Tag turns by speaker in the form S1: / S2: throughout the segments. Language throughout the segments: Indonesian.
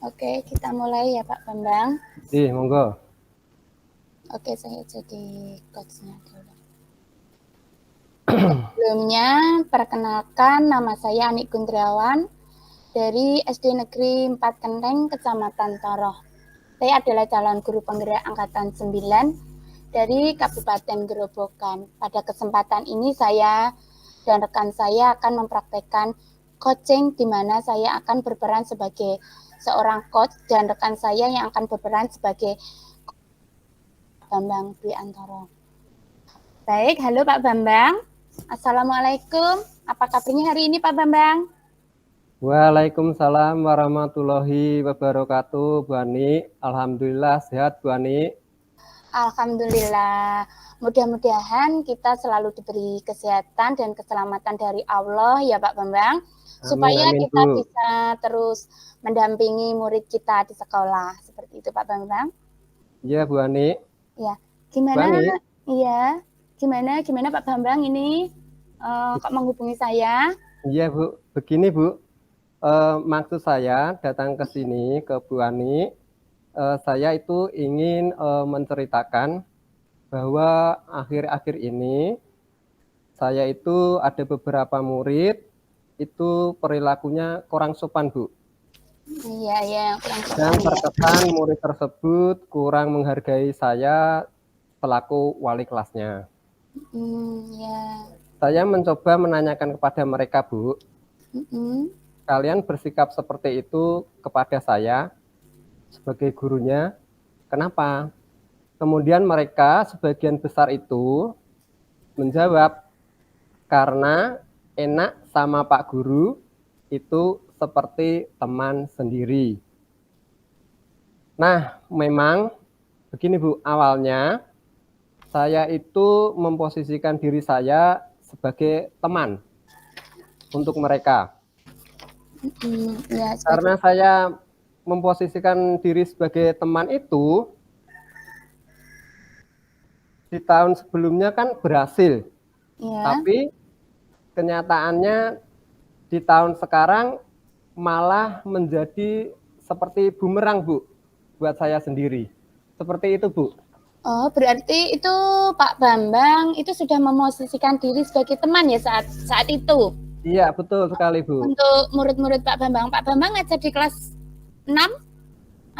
S1: Oke, kita mulai ya Pak Bambang.
S2: Monggo.
S1: Oke, saya jadi coachnya dulu. Sebelumnya, perkenalkan nama saya Anik Guntriawan dari SD Negeri 4 Kenteng, Kecamatan Toroh. Saya adalah calon guru penggerak angkatan 9 dari Kabupaten Gerobokan. Pada kesempatan ini saya dan rekan saya akan mempraktekkan coaching di mana saya akan berperan sebagai seorang coach dan rekan saya yang akan berperan sebagai Bambang Dwi Antoro. Baik, halo Pak Bambang. Assalamualaikum. Apa kabarnya hari ini Pak Bambang?
S2: Waalaikumsalam warahmatullahi wabarakatuh, Bu Ani. Alhamdulillah sehat, Bu Ani.
S1: Alhamdulillah. Mudah-mudahan kita selalu diberi kesehatan dan keselamatan dari Allah ya Pak Bambang. Supaya
S2: Amin,
S1: kita
S2: Bu.
S1: bisa terus mendampingi murid kita di sekolah. Seperti itu Pak Bambang.
S2: Iya, Bu Ani.
S1: Ya,
S2: Bu
S1: gimana?
S2: Ani.
S1: Iya, gimana Pak Bambang ini kok menghubungi saya?
S2: Iya, Bu. Begini, Bu. Maksud saya datang ke sini ke Bu Ani. Saya itu ingin menceritakan bahwa akhir-akhir ini saya itu ada beberapa murid itu perilakunya kurang sopan, Bu.
S1: Iya, kurang
S2: Dan
S1: sopan ya.
S2: terkesan murid tersebut kurang menghargai saya selaku wali kelasnya.
S1: Ya.
S2: Saya mencoba menanyakan kepada mereka, Bu,
S1: Mm-mm.
S2: kalian bersikap seperti itu kepada saya sebagai gurunya, kenapa? Kemudian mereka sebagian besar itu menjawab, karena enak sama Pak Guru itu seperti teman sendiri. Nah, memang begini Bu, awalnya saya itu memposisikan diri saya sebagai teman untuk mereka.
S1: Ya,
S2: Karena saya memposisikan diri sebagai teman itu, di tahun sebelumnya kan berhasil.
S1: ya.
S2: Tapi kenyataannya di tahun sekarang malah menjadi seperti bumerang, Bu, buat saya sendiri. Seperti itu, Bu.
S1: Oh, berarti itu Pak Bambang itu sudah memosisikan diri sebagai teman ya saat itu.
S2: Iya, betul sekali, Bu.
S1: Untuk murid-murid Pak Bambang ngajar di kelas 6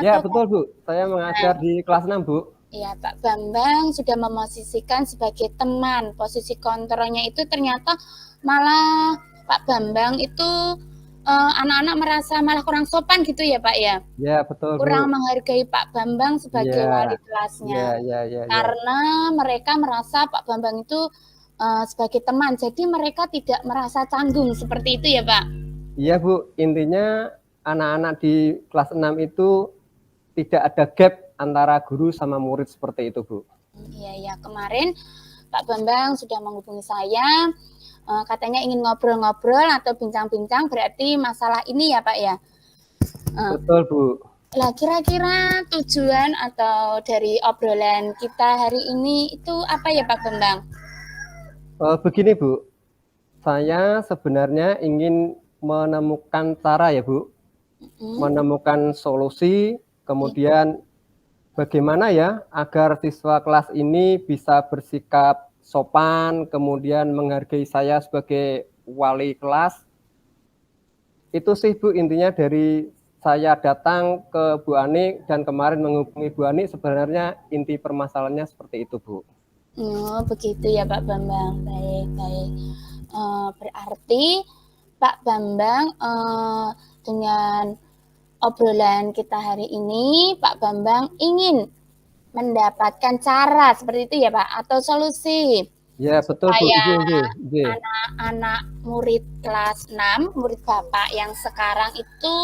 S2: Ya,
S1: atau
S2: betul, Bu. Saya mengajar di kelas 6, Bu.
S1: ya, Pak Bambang sudah memosisikan sebagai teman. Posisi kontrolnya itu ternyata malah Pak Bambang itu anak-anak merasa malah kurang sopan gitu ya Pak ya.
S2: Ya, betul,
S1: Kurang
S2: Bu.
S1: menghargai Pak Bambang sebagai
S2: Ya,
S1: wali kelasnya.
S2: ya.
S1: Karena mereka merasa Pak Bambang itu sebagai teman. Jadi mereka tidak merasa canggung seperti itu ya Pak.
S2: Iya, Bu. Intinya anak-anak di kelas 6 itu tidak ada gap antara guru sama murid seperti itu, Bu.
S1: Iya, kemarin Pak Bambang sudah menghubungi saya, katanya ingin ngobrol-ngobrol atau bincang-bincang, berarti masalah ini ya Pak ya.
S2: Betul, Bu.
S1: Lah kira-kira tujuan atau dari obrolan kita hari ini itu apa ya Pak Bambang?
S2: Begini, Bu. Saya sebenarnya ingin menemukan cara ya, Bu. Menemukan solusi, kemudian bagaimana ya agar siswa kelas ini bisa bersikap sopan, kemudian menghargai saya sebagai wali kelas. Itu sih, Bu, intinya dari saya datang ke Bu Ani dan kemarin menghubungi Bu Ani, sebenarnya inti permasalahannya seperti itu, Bu.
S1: Oh, begitu ya Pak Bambang. Baik. Berarti Pak Bambang dengan obrolan kita hari ini, Pak Bambang ingin mendapatkan cara seperti itu ya Pak, atau solusi
S2: Ya, betul, Bu.
S1: supaya
S2: Iya.
S1: anak-anak murid kelas 6, murid Bapak yang sekarang itu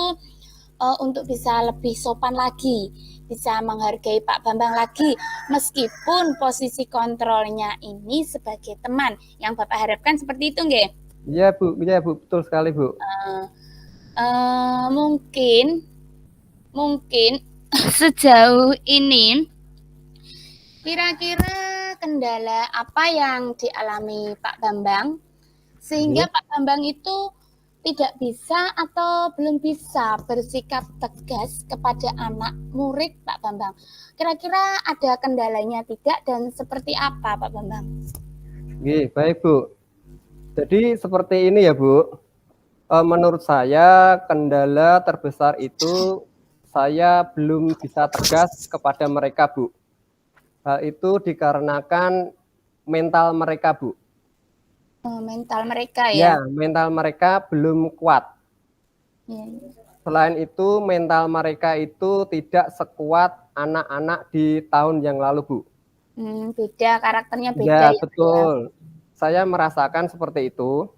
S1: untuk bisa lebih sopan lagi, bisa menghargai Pak Bambang lagi, meskipun posisi kontrolnya ini sebagai teman. Yang Bapak harapkan seperti itu nggih?
S2: Iya, Bu, betul sekali, Bu.
S1: Mungkin sejauh ini kira-kira kendala apa yang dialami Pak Bambang sehingga Pak Bambang itu tidak bisa atau belum bisa bersikap tegas kepada anak murid Pak Bambang? Kira-kira ada kendalanya tidak dan seperti apa Pak Bambang?
S2: Baik Bu. Jadi seperti ini ya Bu. Menurut saya kendala terbesar itu saya belum bisa tegas kepada mereka Bu. Hal itu dikarenakan mental mereka Bu.
S1: Mental mereka
S2: Ya,
S1: ya?
S2: mental mereka belum kuat.
S1: Ya.
S2: Selain itu, mental mereka itu tidak sekuat anak-anak di tahun yang lalu, Bu.
S1: Beda, karakternya beda
S2: Ya,
S1: ya, Pak ya?
S2: betul. Saya merasakan seperti itu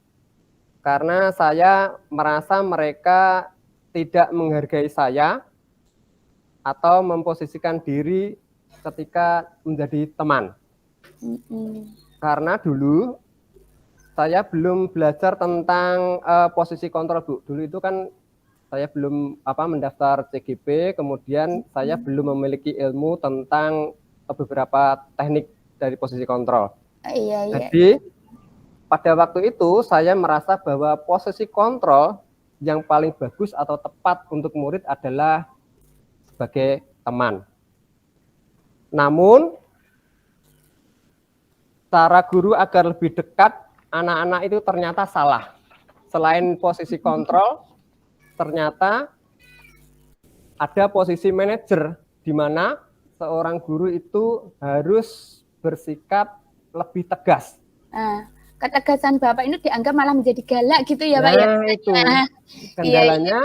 S2: karena saya merasa mereka tidak menghargai saya atau memposisikan diri ketika menjadi teman. Karena dulu saya belum belajar tentang posisi kontrol, Bu. Dulu itu kan saya belum mendaftar CGP, kemudian saya belum memiliki ilmu tentang beberapa teknik dari posisi kontrol.
S1: Iya.
S2: Jadi pada waktu itu saya merasa bahwa posisi kontrol yang paling bagus atau tepat untuk murid adalah sebagai teman. Namun cara guru agar lebih dekat anak-anak itu ternyata salah. Selain posisi kontrol, ternyata ada posisi manajer di mana seorang guru itu harus bersikap lebih tegas.
S1: Ketegasan Bapak ini dianggap malah menjadi galak gitu ya Pak ya?
S2: Itu kendalanya.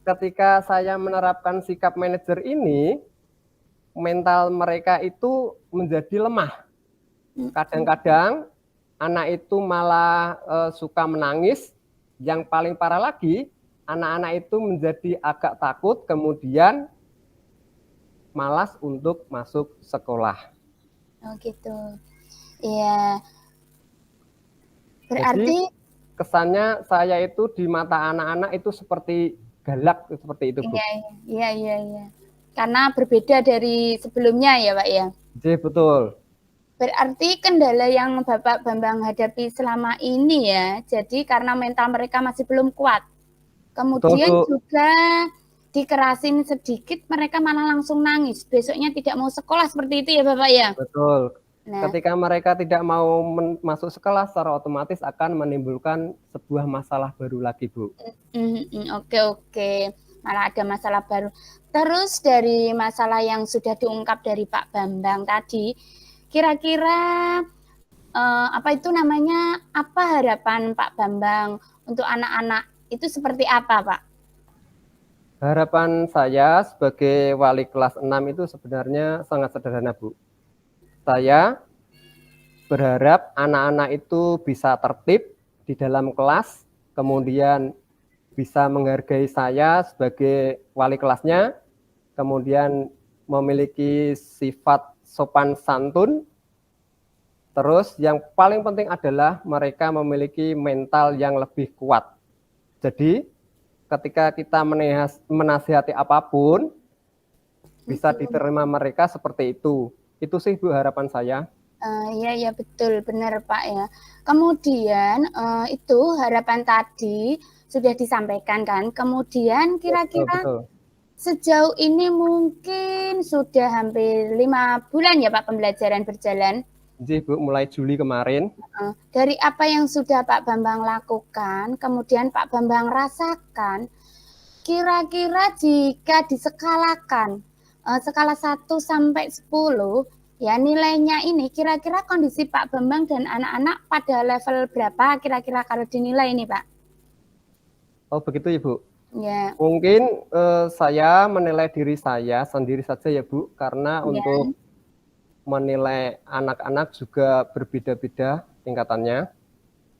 S2: Ketika saya menerapkan sikap manajer ini, mental mereka itu menjadi lemah. Kadang-kadang anak itu malah suka menangis. Yang paling parah lagi, anak-anak itu menjadi agak takut, kemudian malas untuk masuk sekolah.
S1: Oh gitu. Iya. Berarti
S2: jadi kesannya saya itu di mata anak-anak itu seperti galak, seperti itu Bu.
S1: Iya. Karena berbeda dari sebelumnya ya Pak ya?
S2: Iya betul.
S1: Berarti kendala yang Bapak Bambang hadapi selama ini ya, jadi karena mental mereka masih belum kuat. Kemudian
S2: betul,
S1: juga dikerasin sedikit mereka malah langsung nangis. Besoknya tidak mau sekolah seperti itu ya Bapak ya?
S2: Betul. Ketika mereka tidak mau masuk sekolah, secara otomatis akan menimbulkan sebuah masalah baru lagi, Bu.
S1: Oke. Malah ada masalah baru. Terus dari masalah yang sudah diungkap dari Pak Bambang tadi, kira-kira apa harapan Pak Bambang untuk anak-anak itu seperti apa, Pak?
S2: Harapan saya sebagai wali kelas 6 itu sebenarnya sangat sederhana, Bu. Saya berharap anak-anak itu bisa tertib di dalam kelas, kemudian bisa menghargai saya sebagai wali kelasnya, kemudian memiliki sifat sopan santun. Terus yang paling penting adalah mereka memiliki mental yang lebih kuat. Jadi ketika kita menasihati apapun, bisa diterima mereka seperti itu. Itu sih Bu harapan saya.
S1: Iya betul, benar Pak ya. Kemudian itu harapan tadi sudah disampaikan kan. Kemudian kira-kira sejauh ini mungkin sudah hampir 5 bulan ya Pak pembelajaran berjalan.
S2: Jadi Bu, mulai Juli kemarin.
S1: Dari apa yang sudah Pak Bambang lakukan, kemudian Pak Bambang rasakan, kira-kira jika diskalakan skala 1 sampai 10, ya nilainya ini kira-kira kondisi Pak Bambang dan anak-anak pada level berapa kira-kira kalau dinilai ini Pak?
S2: Oh begitu ya Bu?
S1: Ya.
S2: Mungkin saya menilai diri saya sendiri saja ya Bu, karena untuk menilai anak-anak juga berbeda-beda tingkatannya.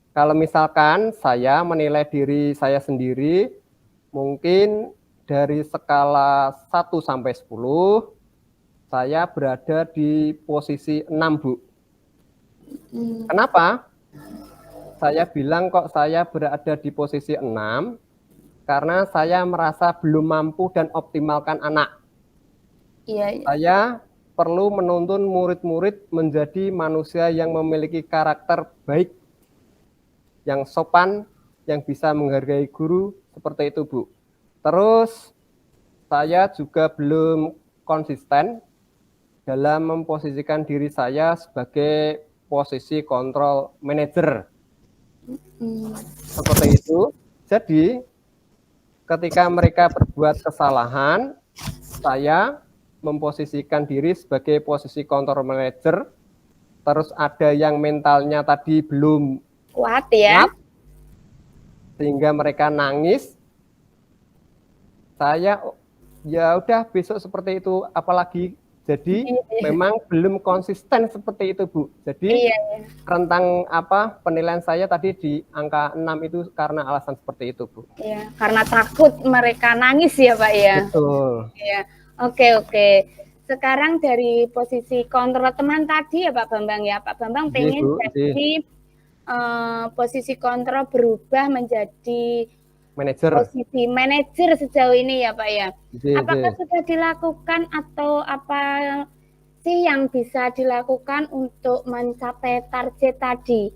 S2: Kalau misalkan saya menilai diri saya sendiri, mungkin dari skala 1 sampai 10, saya berada di posisi 6, Bu. Kenapa? Saya bilang kok saya berada di posisi 6, karena saya merasa belum mampu dan optimalkan anak.
S1: Iya.
S2: Saya perlu menuntun murid-murid menjadi manusia yang memiliki karakter baik, yang sopan, yang bisa menghargai guru, seperti itu, Bu. Terus saya juga belum konsisten dalam memposisikan diri saya sebagai posisi kontrol manajer. Seperti itu. Jadi, ketika mereka berbuat kesalahan, saya memposisikan diri sebagai posisi kontrol manajer. Terus ada yang mentalnya tadi belum
S1: kuat ya,
S2: sehingga mereka nangis. Saya ya udah besok seperti itu, apalagi jadi memang belum konsisten seperti itu, Bu. Jadi rentang penilaian saya tadi di angka 6 itu karena alasan seperti itu, Bu.
S1: Iya, karena takut mereka nangis ya, Pak ya.
S2: Betul.
S1: Iya. Oke. Sekarang dari posisi kontrol teman tadi ya Pak Bambang ya. Pak Bambang pengen jadi posisi kontrol berubah menjadi posisi manajer sejauh ini ya Pak ya. Apakah sudah dilakukan atau apa sih yang bisa dilakukan untuk mencapai target tadi?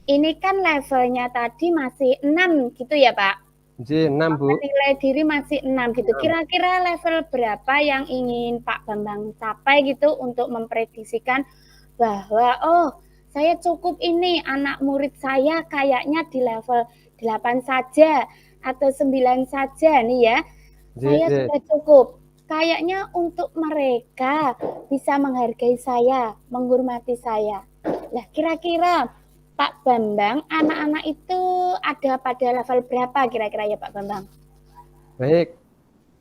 S1: Ini kan levelnya tadi masih 6 gitu ya Pak?
S2: 6, Bu.
S1: Nilai diri masih 6 gitu. Kira-kira level berapa yang ingin Pak Bambang capai gitu untuk memprediksikan bahwa saya cukup ini, anak murid saya kayaknya di level 8 saja atau 9 saja nih ya. Saya sudah cukup. Kayaknya untuk mereka bisa menghargai saya, menghormati saya. Nah, kira-kira Pak Bambang, anak-anak itu ada pada level berapa kira-kira ya Pak Bambang?
S2: Baik,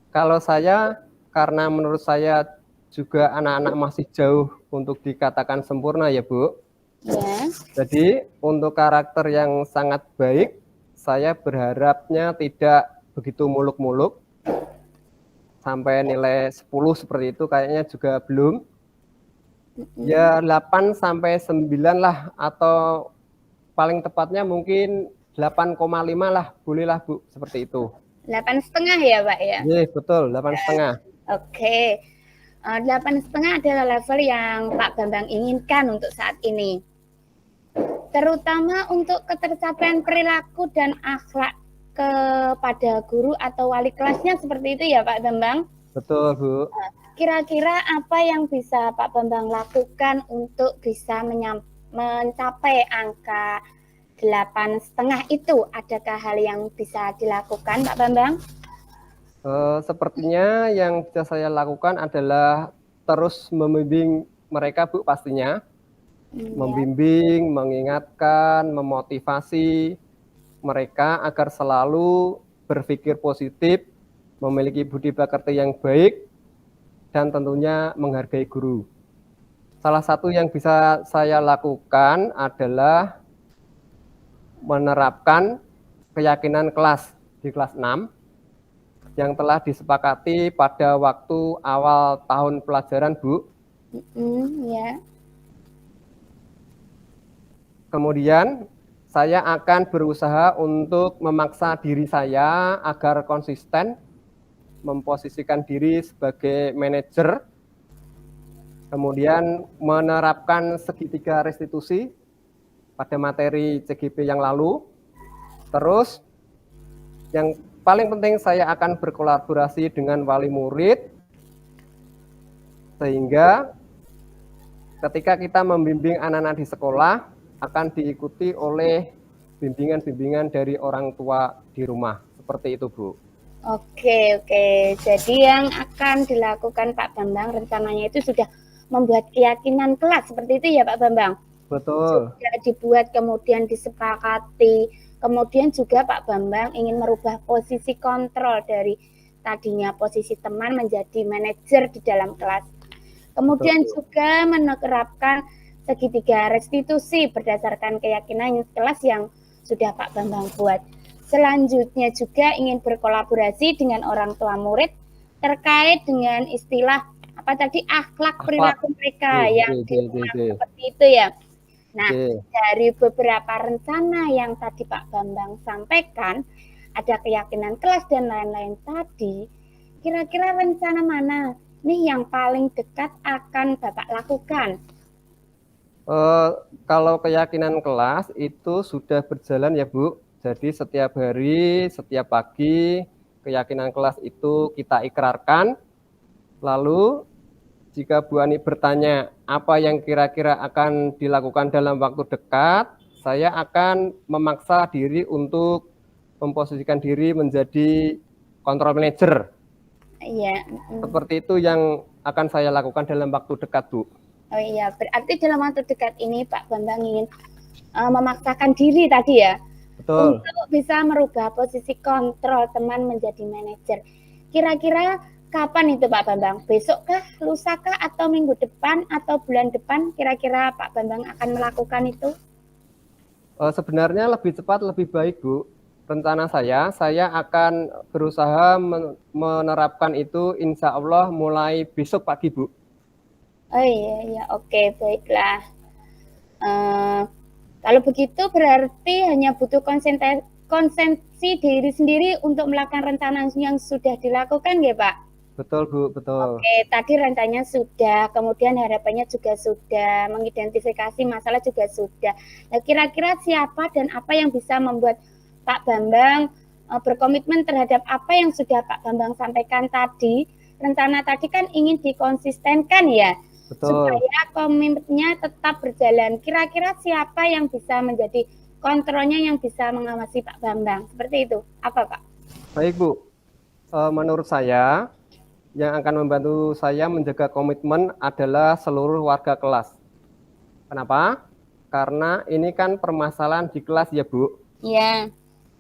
S2: kalau saya, karena menurut saya juga anak-anak masih jauh untuk dikatakan sempurna ya Bu. Ya. Jadi untuk karakter yang sangat baik, saya berharapnya tidak begitu muluk-muluk. Sampai nilai 10 seperti itu kayaknya juga belum. Ya 8 sampai 9 lah, atau paling tepatnya mungkin 8,5 lah, bolehlah Bu, seperti itu.
S1: 8,5 ya Pak ya?
S2: Iya betul, 8,5.
S1: Oke, 8,5 adalah level yang Pak Bambang inginkan untuk saat ini. Terutama untuk ketercapaian perilaku dan akhlak kepada guru atau wali kelasnya seperti itu ya Pak Bambang?
S2: Betul Bu.
S1: Kira-kira apa yang bisa Pak Bambang lakukan untuk bisa mencapai angka 8,5 itu? Adakah hal yang bisa dilakukan Pak Bambang?
S2: Sepertinya yang bisa saya lakukan adalah terus membimbing mereka Bu, pastinya. Membimbing, mengingatkan, memotivasi mereka agar selalu berpikir positif, memiliki budi pekerti yang baik, dan tentunya menghargai guru. Salah satu yang bisa saya lakukan adalah menerapkan keyakinan kelas di kelas 6 yang telah disepakati pada waktu awal tahun pelajaran, Bu.
S1: Ya.
S2: Kemudian saya akan berusaha untuk memaksa diri saya agar konsisten memposisikan diri sebagai manajer, kemudian menerapkan segitiga restitusi pada materi CGP yang lalu. Terus yang paling penting saya akan berkolaborasi dengan wali murid, sehingga ketika kita membimbing anak-anak di sekolah akan diikuti oleh bimbingan-bimbingan dari orang tua di rumah. Seperti itu, Bu.
S1: Oke. Jadi yang akan dilakukan Pak Bambang rencananya itu sudah membuat keyakinan kelas, seperti itu ya Pak Bambang?
S2: Betul.
S1: Sudah dibuat, kemudian disepakati. Kemudian juga Pak Bambang ingin merubah posisi kontrol dari tadinya posisi teman menjadi manajer di dalam kelas. Kemudian juga menerapkan segitiga restitusi berdasarkan keyakinan kelas yang sudah Pak Bambang buat. Selanjutnya juga ingin berkolaborasi dengan orang tua murid terkait dengan istilah akhlak perilaku mereka yang di rumah seperti itu ya. Nah, dari beberapa rencana yang tadi Pak Bambang sampaikan, ada keyakinan kelas dan lain-lain tadi, kira-kira rencana mana nih yang paling dekat akan Bapak lakukan?
S2: Kalau keyakinan kelas itu sudah berjalan ya Bu. Jadi setiap hari, setiap pagi, keyakinan kelas itu kita ikrarkan. Lalu jika Bu Ani bertanya apa yang kira-kira akan dilakukan dalam waktu dekat, saya akan memaksa diri untuk memposisikan diri menjadi control manager.
S1: Iya.
S2: Seperti itu yang akan saya lakukan dalam waktu dekat, Bu.
S1: Oh iya, berarti dalam waktu dekat ini Pak Bambang ingin memaksakan diri tadi ya,
S2: Betul.
S1: untuk bisa merubah posisi kontrol teman menjadi manajer. Kira-kira kapan itu Pak Bambang? Besok kah, lusa kah, atau minggu depan, atau bulan depan? Kira-kira Pak Bambang akan melakukan itu?
S2: Sebenarnya lebih cepat lebih baik, Bu. Rencana saya akan berusaha menerapkan itu insya Allah mulai besok pagi, Bu.
S1: Oh iya, oke, baiklah. Kalau begitu berarti hanya butuh konsentrasi diri sendiri untuk melakukan rencana yang sudah dilakukan ya Pak?
S2: Betul, Bu, betul.
S1: Oke, tadi rencananya sudah, kemudian harapannya juga sudah, mengidentifikasi masalah juga sudah. Nah, kira-kira siapa dan apa yang bisa membuat Pak Bambang berkomitmen terhadap apa yang sudah Pak Bambang sampaikan tadi? Rencana tadi kan ingin dikonsistenkan ya,
S2: Betul.
S1: supaya komitmennya tetap berjalan. Kira-kira siapa yang bisa menjadi kontrolnya, yang bisa mengawasi Pak Bambang? Seperti itu. Apa Pak?
S2: Baik, Bu. Menurut saya, yang akan membantu saya menjaga komitmen adalah seluruh warga kelas. Kenapa? Karena ini kan permasalahan di kelas ya, Bu.
S1: Ya.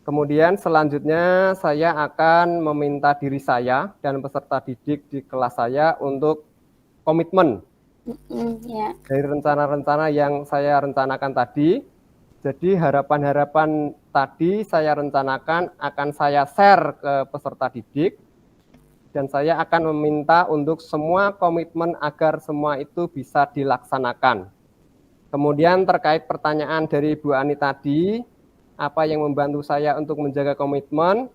S2: Kemudian selanjutnya saya akan meminta diri saya dan peserta didik di kelas saya untuk komitmen
S1: Ya.
S2: dari rencana-rencana yang saya rencanakan tadi. Jadi harapan-harapan tadi saya rencanakan akan saya share ke peserta didik dan saya akan meminta untuk semua komitmen agar semua itu bisa dilaksanakan. Kemudian terkait pertanyaan dari Bu Ani tadi, apa yang membantu saya untuk menjaga komitmen?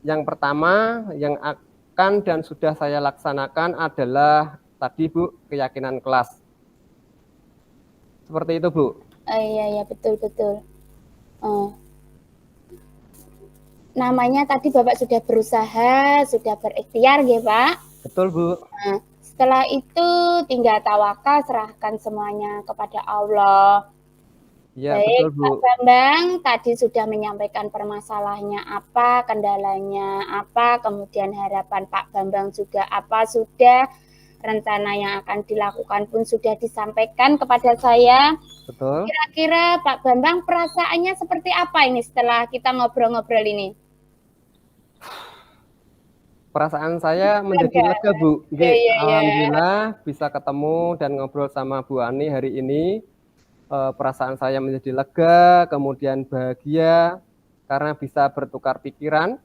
S2: Yang pertama yang akan dan sudah saya laksanakan adalah tadi Bu, keyakinan kelas. Seperti itu Bu.
S1: Iya, betul. Namanya tadi Bapak sudah berusaha, sudah berikhtiar ya Pak?
S2: Betul Bu.
S1: Nah, setelah itu tinggal tawakal, serahkan semuanya kepada Allah.
S2: Ya,
S1: baik,
S2: betul Bu.
S1: Pak Bambang tadi sudah menyampaikan permasalahannya apa, kendalanya apa, kemudian harapan Pak Bambang juga apa, sudah rencana yang akan dilakukan pun sudah disampaikan kepada saya.
S2: Betul.
S1: Kira-kira Pak Bambang perasaannya seperti apa ini setelah kita ngobrol-ngobrol ini?
S2: Perasaan saya menjadi lega Bu. Alhamdulillah bisa ketemu dan ngobrol sama Bu Ani hari ini. Perasaan saya menjadi lega, kemudian bahagia karena bisa bertukar pikiran,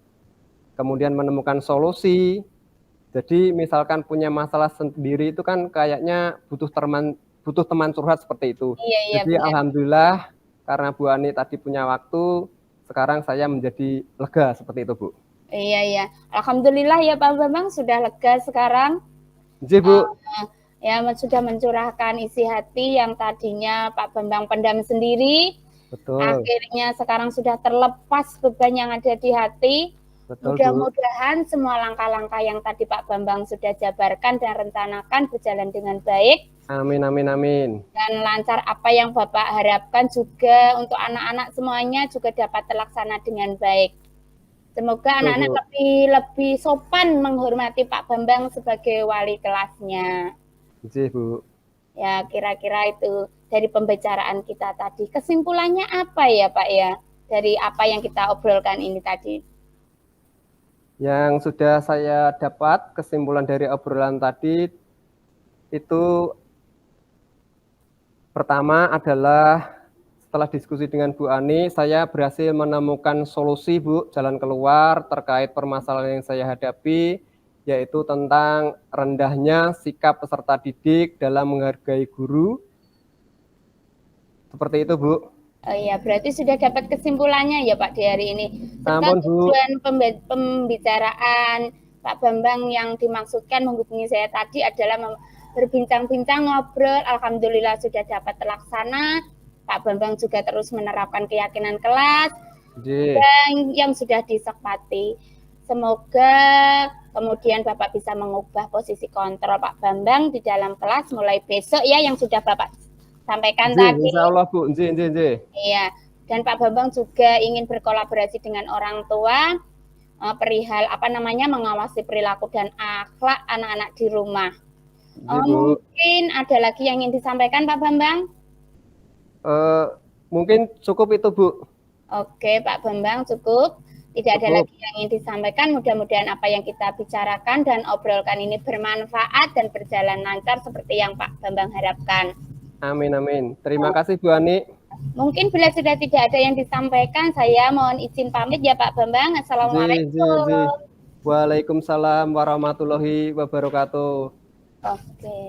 S2: kemudian menemukan solusi. Jadi misalkan punya masalah sendiri itu kan kayaknya butuh teman curhat seperti itu. Jadi benar. Alhamdulillah karena Bu Ani tadi punya waktu, sekarang saya menjadi lega seperti itu Bu.
S1: Iya. Alhamdulillah ya Pak Bambang sudah lega sekarang.
S2: Iya Bu.
S1: Ya sudah mencurahkan isi hati yang tadinya Pak Bambang pendam sendiri. Betul. Akhirnya sekarang sudah terlepas beban yang ada di hati. Mudah-mudahan semua langkah-langkah yang tadi Pak Bambang sudah jabarkan dan rencanakan berjalan dengan baik.
S2: Amin.
S1: Dan lancar apa yang Bapak harapkan juga untuk anak-anak semuanya juga dapat terlaksana dengan baik. Semoga anak-anak lebih sopan menghormati Pak Bambang sebagai wali kelasnya.
S2: Iya Bu.
S1: Ya kira-kira itu dari pembicaraan kita tadi. Kesimpulannya apa ya Pak ya? Dari apa yang kita obrolkan ini tadi?
S2: Yang sudah saya dapat kesimpulan dari obrolan tadi itu pertama adalah setelah diskusi dengan Bu Ani, saya berhasil menemukan solusi Bu, jalan keluar terkait permasalahan yang saya hadapi, yaitu tentang rendahnya sikap peserta didik dalam menghargai guru. Seperti itu Bu.
S1: Oh iya, berarti sudah dapat kesimpulannya ya Pak di hari ini. Serta tujuan pembicaraan Pak Bambang yang dimaksudkan menghubungi saya tadi adalah berbincang-bincang, ngobrol. Alhamdulillah sudah dapat terlaksana. Pak Bambang juga terus menerapkan keyakinan kelas.
S2: Nggih.
S1: yang sudah disepakati. Semoga kemudian Bapak bisa mengubah posisi kontrol Pak Bambang di dalam kelas mulai besok ya, yang sudah Bapak sampaikan
S2: Nggih,
S1: tadi.
S2: insyaallah Bu. Nggih, nggih, nggih.
S1: Iya, dan Pak Bambang juga ingin berkolaborasi dengan orang tua perihal mengawasi perilaku dan akhlak anak-anak di rumah.
S2: Nggih, Bu.
S1: Mungkin ada lagi yang ingin disampaikan Pak Bambang?
S2: Mungkin cukup itu, Bu.
S1: Oke, Pak Bambang, cukup. Tidak ada lagi yang ingin disampaikan. Mudah-mudahan apa yang kita bicarakan dan obrolkan ini bermanfaat dan berjalan lancar seperti yang Pak Bambang harapkan.
S2: Amin, amin. Terima kasih, Bu Ani.
S1: Mungkin bila sudah tidak ada yang disampaikan, saya mohon izin pamit ya Pak Bambang. Assalamualaikum.
S2: Waalaikumsalam warahmatullahi wabarakatuh.
S1: Oke.